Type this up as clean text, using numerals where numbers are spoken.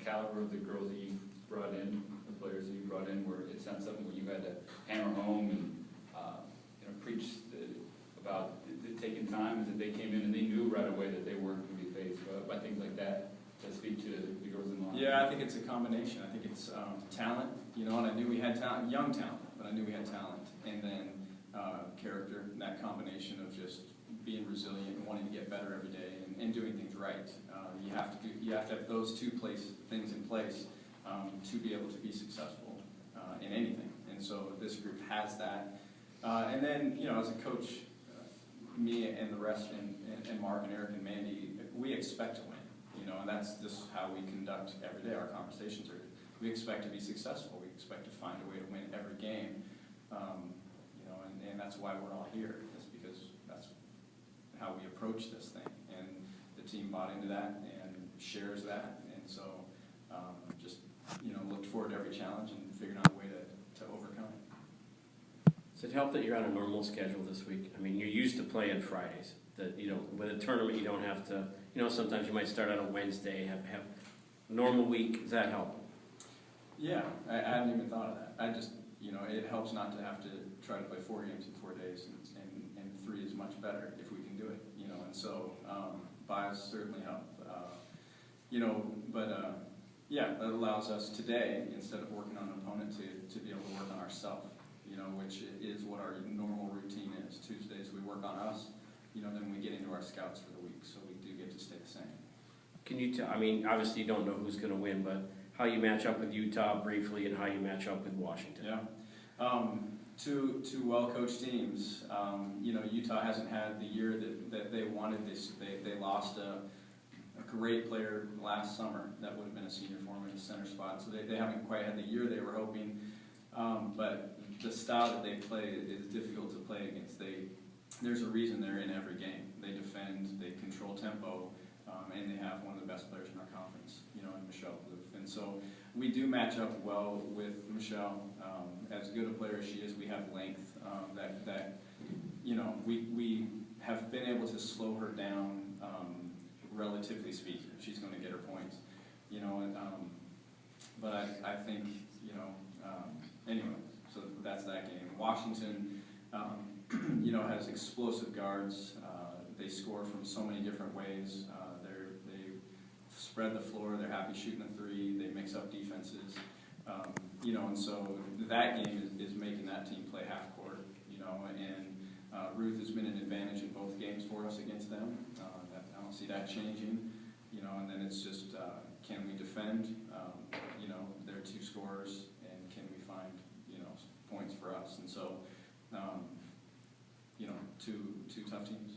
caliber of the girls that you brought in, the players that you brought in, where it's not something where you had to hammer home and preach about taking time, is that they came in and they knew right away that they weren't going to be faced by things like that, to speak to the girls in line? Yeah, I think it's a combination. I think it's talent, and I knew we had talent, young talent, but I knew we had talent, and then character, and that combination of just being resilient and wanting to get better every day and doing things right. You have to have those two things in place to be able to be successful in anything. And so this group has that. And then, as a coach, me and the rest, and Mark and Eric and Mandy, we expect to win. And that's just how we conduct every day. Our conversations are, we expect to be successful. We expect to find a way to win every game. And that's why we're all here. Is because that's how we approach this thing. And the team bought into that and shares that. And so just, looked forward to every challenge and figured out a way to overcome it. Does it help that you're on a normal schedule this week? I mean, you're used to playing Fridays. That with a tournament, you don't have to. Sometimes you might start on a Wednesday, have a normal week. Does that help? Yeah, I hadn't even thought of that. I just, it helps not to have to try to play 4 games in 4 days, and 3 is much better if we can do it. And so buys certainly help. Yeah, that allows us today, instead of working on an opponent, to be able to work on ourselves. Which is what our normal routine is. Tuesdays we work on us, then we get into our scouts for the week, so we do get to stay the same. Can you tell, obviously you don't know who's going to win, but how you match up with Utah briefly and how you match up with Washington? Yeah. Two well-coached teams. Utah hasn't had the year that they wanted. They lost a great player last summer that would have been a senior forward in the center spot, so they haven't quite had the year they were hoping. But the style that they play is difficult to play against. There's a reason they're in every game. They defend, they control tempo, and they have one of the best players in our conference, in Michelle Plouffe. And so we do match up well with Michelle. As good a player as she is, we have length we have been able to slow her down, relatively speaking. She's going to get her points, but I think, anyway. So that's that game. Washington, has explosive guards. They score from so many different ways. They spread the floor. They're happy shooting the 3. They mix up defenses. And so that game is making that team play half court. And Ruth has been an advantage in both games for us against them. I don't see that changing. And then it's just can we defend? They're 2 scorers, and can we find points for us? And so, two tough teams.